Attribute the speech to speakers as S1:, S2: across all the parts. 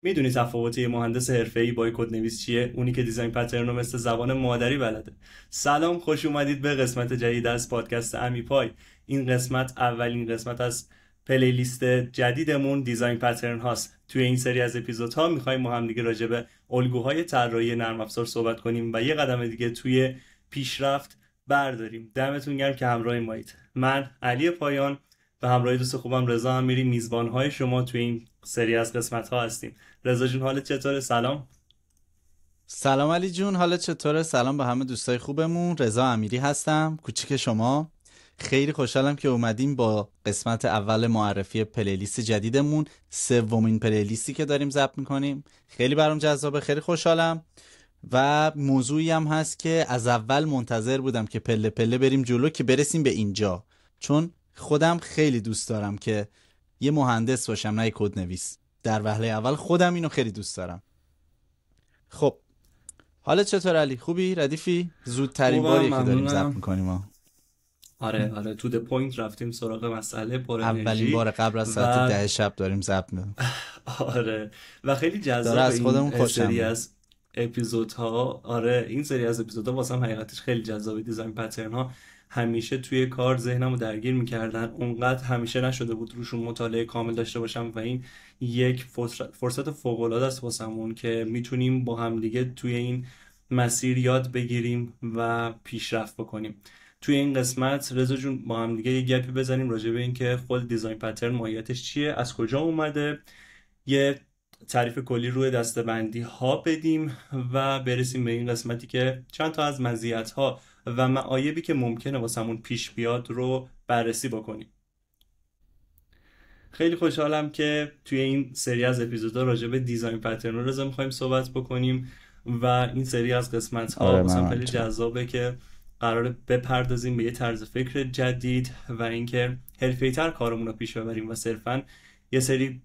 S1: میدونی تفاوت یه مهندس حرفه‌ای با یه کدنویس چیه؟ اونی که دیزاین پترن رو مثل زبان مادری بلده. سلام، خوش اومدید به قسمت جدید از پادکست امیپای. این قسمت اولین قسمت از پلیلیست جدیدمون دیزاین پترن هاست. توی این سری از اپیزودها می‌خوایم با هم دیگه راجع به الگوهای طراحی نرم افزار صحبت کنیم و یه قدم دیگه توی پیشرفت برداریم. دمتون گرم که همراه مایید. من علی پایان به همراه دوست خوبم رضا امیری میزبان‌های شما توی این سری از قسمت‌ها هستیم. رضا جون حالت چطوره؟ سلام.
S2: سلام علی جون، حالت چطوره؟ سلام به همه دوستای خوبمون. رضا امیری هستم، کوچیک شما. خیلی خوشحالم که اومدیم با قسمت اول معرفی پلیلیست جدیدمون، سومین پلیلیستی که داریم ضبط میکنیم. خیلی برام جذابه، خیلی خوشحالم. و موضوعی هم هست که از اول منتظر بودم که پله پله بریم جلو که برسیم به اینجا، چون خودم خیلی دوست دارم که یه مهندس باشم نه یه کدنویس. در وهله اول خودم اینو خیلی دوست دارم. خب، حالت چطور علی؟ خوبی؟ ردیفی؟ زودترین
S1: خوبم،
S2: باریه که داریم ضبط
S1: ممنونم.
S2: میکنیم ها.
S1: آره تو د پوینت رفتیم سراغ مسئله پر
S2: اولین
S1: انرژی
S2: بار قبل از ساعت
S1: و
S2: 10 شب داریم ضبط میکنیم.
S1: آره و خیلی
S2: داره
S1: جذاب
S2: از خودمون
S1: این
S2: خوشم
S1: سری
S2: میاد.
S1: از اپیزودها. آره این سری از اپیزودها واسم حقیقتش خیلی جذابه. دیزاین پترن ها همیشه توی کار ذهنمو درگیر میکردن، اونقدر همیشه نشده بود روشون مطالعه کامل داشته باشم و این یک فرصت فوق العاده است واسمون که میتونیم با همدیگه توی این مسیر یاد بگیریم و پیشرفت بکنیم. توی این قسمت رضا جون با هم دیگه یه گپی بزنیم راجع به این که خود دیزاین پترن ماهیتش چیه، از کجا اومده، یه تعریف کلی روی دسته‌بندی ها بدیم و برسیم به این قسمتی که چند تا از مزیت ها و معایبی که ممکنه واسمون پیش بیاد رو بررسی بکنیم. خیلی خوشحالم که توی این سری از اپیزودها راجع به دیزاین پترن رو رضا می‌خوایم صحبت بکنیم و این سری از قسمت ها
S2: آره
S1: واسم
S2: من
S1: خیلی
S2: همینطور.
S1: جذابه که قراره بپردازیم به یه طرز فکر جدید و اینکه حرفه‌ای‌تر کارمون رو پیش ببریم و صرفاً یه سری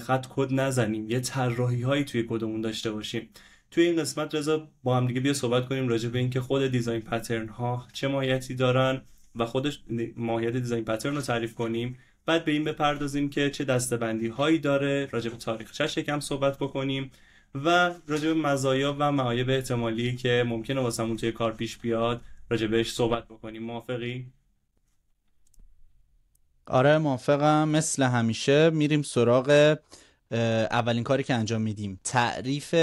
S1: خط کد نزنیم، یه طراحی هایی توی کدمون داشته باشیم. توی این قسمت رضا با هم دیگه بیا صحبت کنیم راجع به اینکه خود دیزاین پترن ها چه ماهیتی دارن و خودش ماهیت دیزاین پترن رو تعریف کنیم. بعد به این بپردازیم که چه دستبندی هایی داره، راجع به تاریخچه‌اش یکم صحبت بکنیم و راجع به مزایا و معایب احتمالی که ممکنه واسمون توی کار پیش بیاد راجع بهش صحبت بکنیم. موافقی؟
S2: آره موافقم. مثل همیشه میریم سراغ اولین کاری که انجام میدیم، تعریف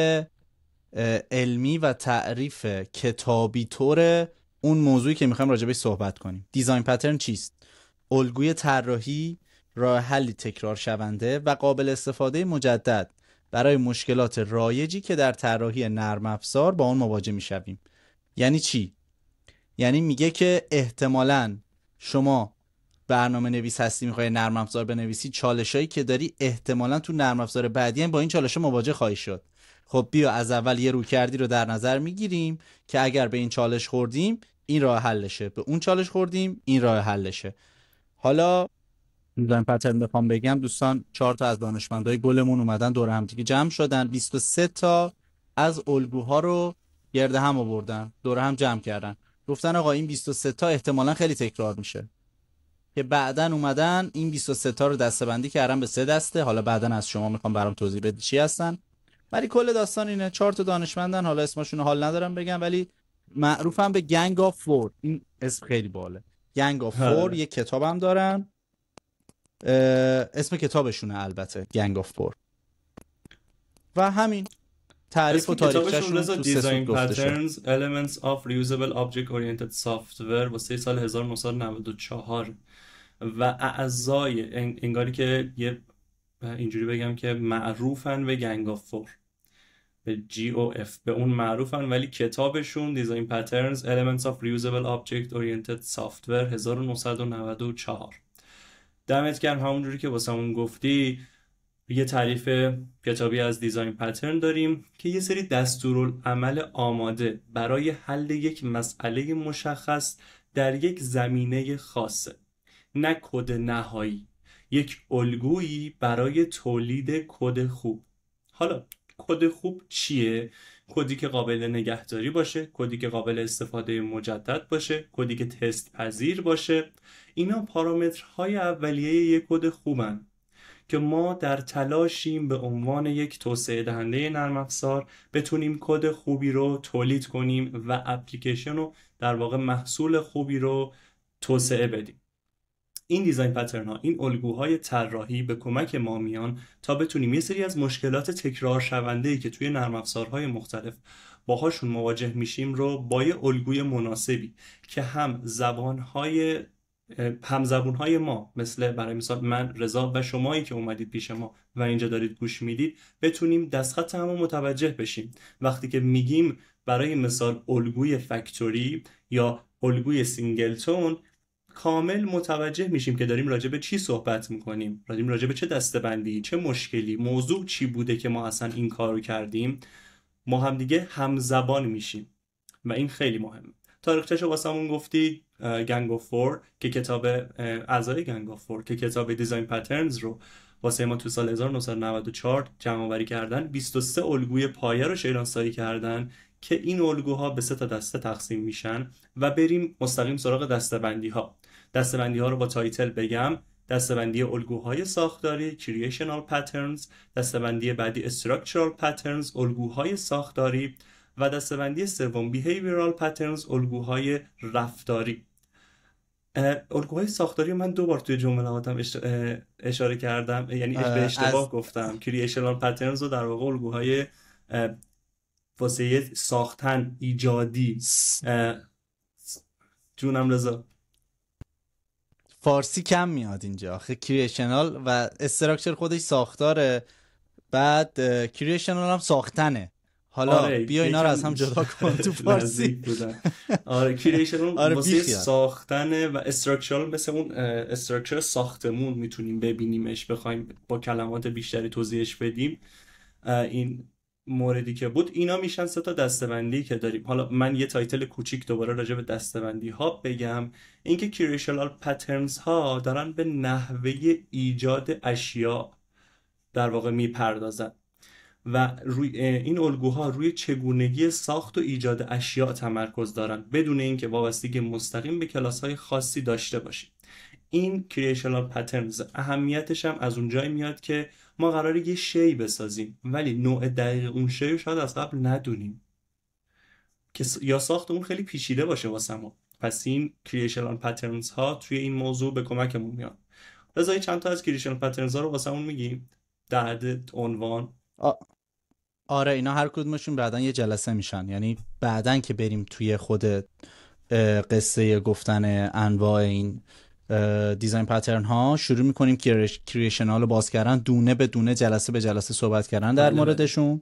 S2: علمی و تعریف کتابی طور اون موضوعی که میخوایم راجع بهش صحبت کنیم. دیزاین پترن چیست؟ الگوی طراحی، راه حلی تکرار شونده و قابل استفاده مجدد برای مشکلات رایجی که در طراحی نرم افزار با اون مواجه میشویم. یعنی چی؟ یعنی میگه که احتمالاً شما برنامه نویس هستی، میخوای نرم افزار بنویسی، چالشایی که داری احتمالاً تو نرم افزار بعدی هم با این چالش مواجه خواهی شد. خب بیا از اول یه رویکردی رو در نظر میگیریم که اگر به این چالش خوردیم این راه حلشه، به اون چالش خوردیم این راه حلشه. حالا دیزاین پترن بخوام بگم، دوستان 4 تا از دانشمندای گلمون اومدن دور هم دیگه جمع شدن، 23 تا از الگوها رو گرد هم آوردن، دور هم جمع کردن، گفتن آقا این 23 تا احتمالاً خیلی تکرار میشه، که بعدن اومدن این 23 تا رو دسته‌بندی کردن به 3 دسته. حالا بعدن از شما میخوام برام توضیح بدی چی هستن، ولی کل داستان اینه. 4 تا دانشمندن، حالا اسمشون رو حال ندارم بگم، ولی معروفن به گنگ آف فور. این اسم خیلی باله. گنگ آف فور
S1: آره.
S2: یه کتابم دارن، اسم کتابشونه البته، گنگ آف فور. و همین تعریف و
S1: اسم کتابشون
S2: تاریخچه‌شون
S1: رضا
S2: تو 3 سوت
S1: دیزاین
S2: گفته شد.
S1: پترنز Elements of Reusable Object Oriented Software واسه سال 1994 و اعضای انگاری که یه اینجوری بگم که معروفن به گنگ آف فور، به GOF، به اون معروفن، ولی کتابشون دیزاین پترنز Elements of Reusable Object Oriented Software 1994. دمت گرم. همونجوری که واسمون گفتی یه تعریف کتابی از دیزاین پترن داریم که یه سری دستورالعمل آماده برای حل یک مسئله مشخص در یک زمینه خاصه، نه کد نهایی، یک الگویی برای تولید کد خوب. حالا کد خوب چیه؟ کدی که قابل نگهداری باشه، کدی که قابل استفاده مجدد باشه، کدی که تست پذیر باشه. اینا پارامترهای اولیه یک کد خوبن که ما در تلاشیم به عنوان یک توسعه دهنده نرم افزار بتونیم کد خوبی رو تولید کنیم و اپلیکیشن رو در واقع محصول خوبی رو توسعه بدیم. این دیزاین پترن ها، این الگوهای طراحی به کمک ما میان تا بتونیم یه سری از مشکلات تکرار شونده‌ای که توی نرم افزارهای مختلف باهاشون مواجه میشیم رو با یه الگوی مناسبی که هم زبونهای ما، مثل برای مثال من، رضا و شمایی که اومدید پیش ما و اینجا دارید گوش میدید، بتونیم دستخط همون متوجه بشیم. وقتی که میگیم برای مثال الگوی فکتوری یا الگوی سینگلتون، کامل متوجه میشیم که داریم راجع به چی صحبت میکنیم، داریم راجع به چه دسته‌بندی، چه مشکلی، موضوع چی بوده که ما اصلا این کارو کردیم. ما هم دیگه همزبان میشیم و این خیلی مهمه. تاریخچه‌شو واسمون گفتی. گنگ آف فور که کتاب اعضای گنگ آف فور که کتاب دیزاین پترنز رو واسه ما تو سال 1994 جمع آوری کردن، 23 الگوی پایه رو شناسایی کردن که این الگوها به 3 تا دسته تقسیم میشن و بریم مستقیم سراغ دسته‌بندی ها. دسته‌بندی ها رو با تایتل بگم: دسته‌بندی الگوهای ساختاری Creational Patterns، دسته‌بندی بعدی Structural Patterns الگوهای ساختاری، و دسته‌بندی سوم Behavioral Patterns الگوهای رفتاری. الگوهای ساختاری من 2 بار توی جملاتم اشاره کردم، یعنی به اشتباه گفتم. Creational Patterns رو در واقع الگوهای واسه ساختن، ایجادی. جونم رضا،
S2: فارسی کم میاد اینجا آخه. کریشنال و استراکچر خودش ساختاره، بعد کریشنال هم ساختنه. حالا
S1: آره،
S2: بیا اینا رو از هم جدا کن تو فارسی.
S1: آره، کریشنال
S2: آره
S1: واسه ساختنه و استراکچرال مثل اون استراکچر ساختمون میتونیم ببینیمش، بخوایم با کلمات بیشتری توضیحش بدیم. این موردی که بود، اینا میشن 3 تا دسته‌بندی که داریم. حالا من یه تایتل کوچیک دوباره راجع به دسته‌بندی ها بگم. اینکه کریشنال پترنز ها دارن به نحوه ایجاد اشیاء در واقع میپردازن و روی این الگوها روی چگونگی ساخت و ایجاد اشیاء تمرکز دارن، بدون اینکه وابستگی مستقیم به کلاس‌های خاصی داشته باشیم. این کریشنال پترنز اهمیتش هم از اونجایی میاد که ما قراره یه شی بسازیم ولی نوع دقیق اون شی رو شاید از قبل ندونیم که یا ساخت اون خیلی پیچیده باشه واسمون. پس این کریشنال پترنز ها توی این موضوع به کمکمون میاد. رضا چند تا از کریشنال پترنز ها رو واسمون میگیم در حد عنوان؟
S2: آره، اینا هر کدومشون بعدن یه جلسه میشن، یعنی بعدن که بریم توی خود قصه گفتن انواع این دیزاین پترن ها شروع میکنیم که کریشنال رو باز کردن، دونه به دونه، جلسه به جلسه صحبت کردن در موردشون.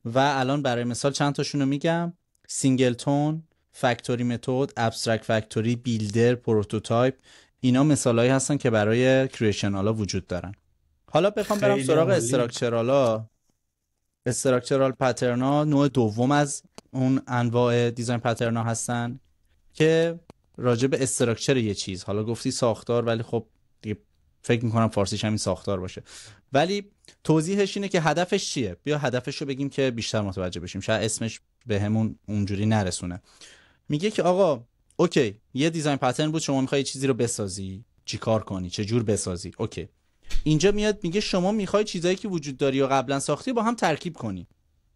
S2: و الان برای مثال چند تاشون رو میگم: سینگلتون، فکتوری متد، ابسترکت فکتوری، بیلدر، پروتوتایپ. اینا مثالایی هستن که برای کریشنال ها وجود دارن. حالا بخوام برم سراغ استراکچرال پترن ها، نوع دوم از اون انواع دیزاین پترن ها هستن که راجع به استراکچر یه چیز. حالا گفتی ساختار، ولی خب دیگه فکر میکنم فارسیش همین ساختار باشه، ولی توضیحش اینه که هدفش چیه. بیا هدفش رو بگیم که بیشتر متوجه بشیم، شاید اسمش به همون اونجوری نرسونه. میگه که آقا اوکی، یه دیزاین پترن بود، شما میخوای چیزی رو بسازی، چی کار کنی، چه جور بسازی. اوکی، اینجا میاد میگه شما میخوای چیزایی که وجود داری و قبلا ساختی با هم ترکیب کنی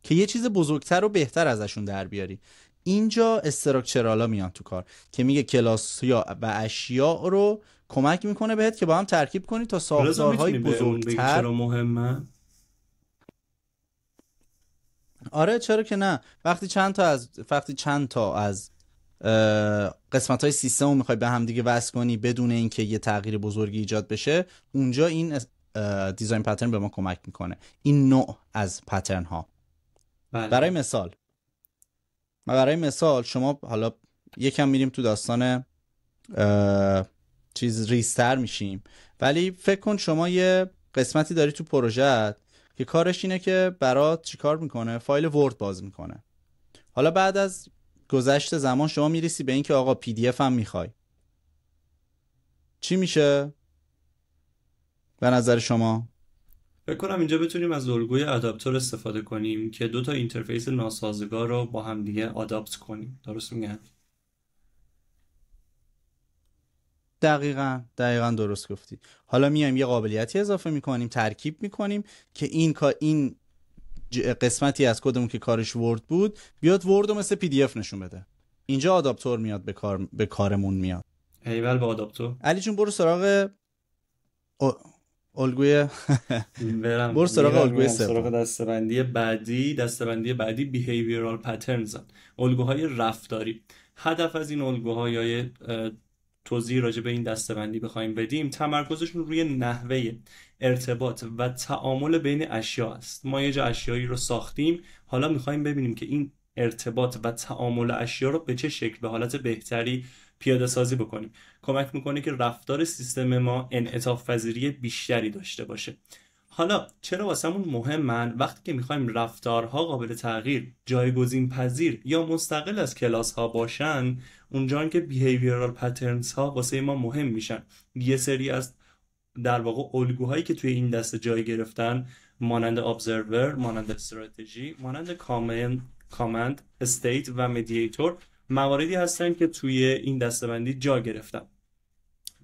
S2: که یه چیز بزرگتر و بهتر ازشون در بیاری. اینجا استراکچرالا میان تو کار که میگه کلاس یا و اشیاء رو کمک میکنه بهت که با هم ترکیب کنی تا ساختارهای بزرگتر.
S1: چرا مهمه؟
S2: آره چرا که نه. وقتی چند تا از قسمت های سیستم رو میخوای به هم دیگه وصل کنی بدون اینکه یه تغییر بزرگی ایجاد بشه، اونجا این دیزاین پترن به ما کمک میکنه. این نوع از پترن ها.
S1: بله.
S2: برای مثال شما، حالا یکم میریم تو داستان چیز ریستر میشیم، ولی فکر کن شما یه قسمتی داری تو پروژه که کارش اینه که برات چیکار میکنه؟ فایل ورد باز میکنه. حالا بعد از گذشت زمان شما میرسی به این که آقا پی دی اف هم میخوای. چی میشه به نظر شما؟
S1: فکر کنم اینجا بتونیم از الگوی آداپتور استفاده کنیم که 2 تا اینترفیس ناسازگار رو با هم دیگه آداپت کنیم. درست میگم؟
S2: دقیقاً درست گفتی. حالا میایم یه قابلیتی اضافه میکنیم، ترکیب میکنیم که این قسمتی از کدمون که کارش ورد بود بیاد ورد رو مثل پی دی اف نشون بده. اینجا آداپتور میاد به کارمون میاد.
S1: ایول به آداپتور.
S2: علی جون برو سراغ الگوی برو سراغ الگوی
S1: سراغ دستبندی بعدی behavioral patterns، الگوهای رفتاری. هدف از این الگوها یا توضیح راجع به این دستبندی بخوایم بدیم، تمرکزشون روی نحوه ارتباط و تعامل بین اشیا است. ما یه جا اشیایی رو ساختیم، حالا میخوایم ببینیم که این ارتباط و تعامل اشیا رو به چه شکل به حالت بهتری پیاده سازی بکنیم. کمک میکنه که رفتار سیستم ما انعطاف پذیری بیشتری داشته باشه. حالا چرا واسمون مهمن؟ وقتی که میخوایم رفتارها قابل تغییر، جایگزین پذیر یا مستقل از کلاس ها باشن، اونجا که behavioral patterns ها واسه ما مهم میشن. یه سری از در واقع الگوهایی که توی این دسته جای گرفتن، مانند observer، مانند استراتژی، مانند command، state و mediator، مواردی هستن که توی این دسته‌بندی جا گرفتن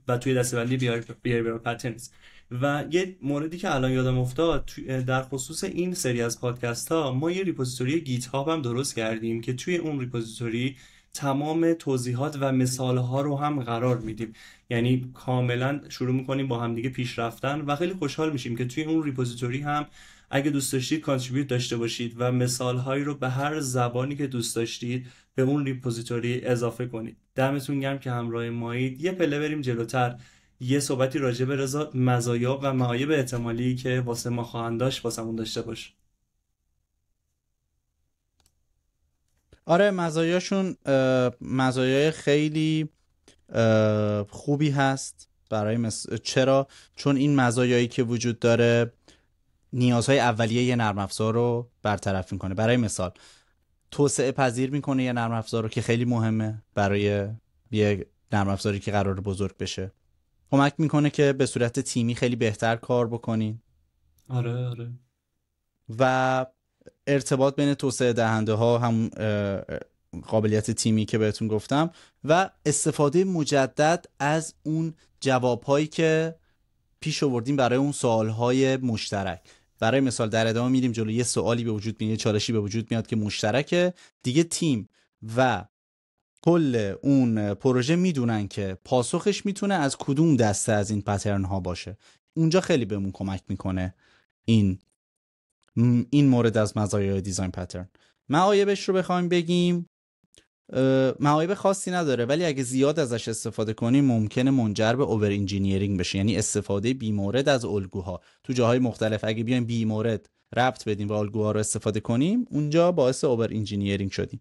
S1: و توی دسته‌بندی behavioral patterns. و یه موردی که الان یادم افتاد، در خصوص این سری از پادکست ها ما یه ریپوزیتوری گیت هاب هم درست کردیم که توی اون ریپوزیتوری تمام توضیحات و مثال ها رو هم قرار میدیم. یعنی کاملا شروع میکنیم با هم دیگه پیش رفتن و خیلی خوشحال میشیم که توی اون ریپوزیتوری هم اگه دوست داشتید کانتریبیوت داشته باشید و مثال هایی رو به هر زبانی که دوست داشتید به اون ریپوزیتوری اضافه کنید. دمتون گرم که همراه مایید. یه پله بریم جلوتر، یه صحبتی راجع به مزایا و معایب احتمالی که واسه ما خواهند داشت واسمون داشته باش.
S2: آره، مزایاشون مزایای خیلی خوبی هست برای چرا؟ چون این مزایایی که وجود داره نیازهای اولیه یه نرم افزار رو برطرف میکنه. برای مثال توسعه پذیر میکنه یه نرم افزار رو که خیلی مهمه برای یه نرم افزاری که قرار بزرگ بشه. کمک میکنه که به صورت تیمی خیلی بهتر کار بکنین.
S1: آره.
S2: و ارتباط بین توسعه دهنده ها هم قابلیت تیمی که بهتون گفتم و استفاده مجدد از اون جوابهایی که پیش آوردیم برای اون سوالهای مشترک. برای مثال در ادامه میریم جلو، یه سوالی به وجود میاد، یه چالشی به وجود میاد که مشترکه، دیگه تیم و کل اون پروژه میدونن که پاسخش میتونه از کدوم دسته از این پترن ها باشه. اونجا خیلی بهمون کمک میکنه این مورد از مزایای دیزاین پترن. معایبش رو بخوایم بگیم، معایب خاصی نداره، ولی اگه زیاد ازش استفاده کنیم ممکنه منجر به اوور انجینیرینگ بشه، یعنی استفاده بیمورد از الگوها تو جاهای مختلف. اگه بیایم بیمورد ربط بدیم و الگوها رو استفاده کنیم، اونجا باعث اوور انجینیرینگ شدیم.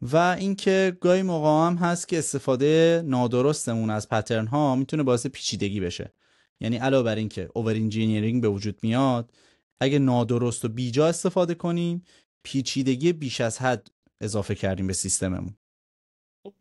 S2: و اینکه گاهی موقع هم هست که استفاده نادرستمون از پترن ها میتونه باعث پیچیدگی بشه. یعنی علاوه بر این که اوور انجینیرینگ به وجود میاد، اگه نادرست و بیجا استفاده کنیم پیچیدگی بیش از حد اضافه کردیم به سیستممون.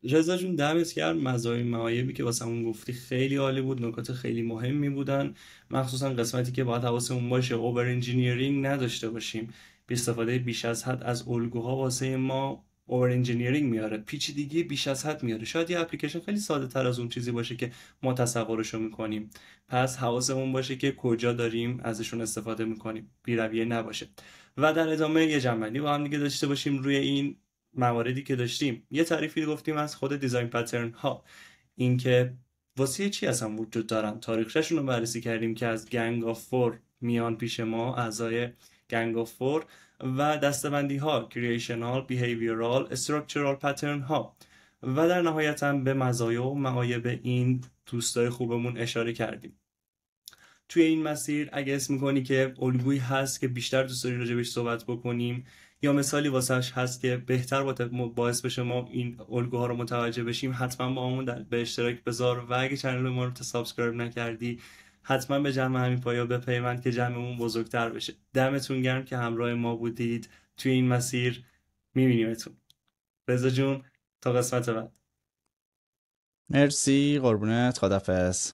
S1: رضا جون دمت گرم. مزایای معایبی که واسمون گفتی خیلی عالی بود، نکات خیلی مهمی بودن، مخصوصا قسمتی که باید حواسمون باشه اوور انجینیرینگ نداشته باشیم. بی استفاده بیش از حد از الگوها واسه ما اوور انجینیرینگ میاره، پیچیدگی بیش از حد میاره. شاید یه اپلیکیشن خیلی ساده تر از اون چیزی باشه که ما تصورشو میکنیم، پس حواسمون باشه که کجا داریم ازشون استفاده میکنیم، بی رویه نباشه. و در ادامه یه جنبندی با هم دیگه داشته باشیم روی این مواردی که داشتیم. یه تعریفی گفتیم از خود دیزاین پترن ها، اینکه واسه چی اصلا وجود دارن، تاریخشون رو بررسی کردیم که از گنگ آف فور میان پیش ما، اعضای گنگ آف فور، و دستبندی ها کریشنال، بیهیویرال، استراکچرال پترن ها، و در نهایت هم به مزایا و معایب این دوستای خوبمون اشاره کردیم. توی این مسیر اگه اسم میکنی که الگویی هست که بیشتر دوست داری راجبش صحبت بکنیم یا مثالی واسش هست که بهتر باعث بشه ما این الگوها رو متوجه بشیم، حتما با همون به اشتراک بذار. و اگه چنل ما رو سابسکرایب نکردی حتما به جمع همین پایا بپیوند که جمعمون بزرگتر بشه. دمتون گرم که همراه ما بودید توی این مسیر. میبینیمتون. رضا جون تا قسمت بعد.
S2: مرسی، قربونت، خدافظ.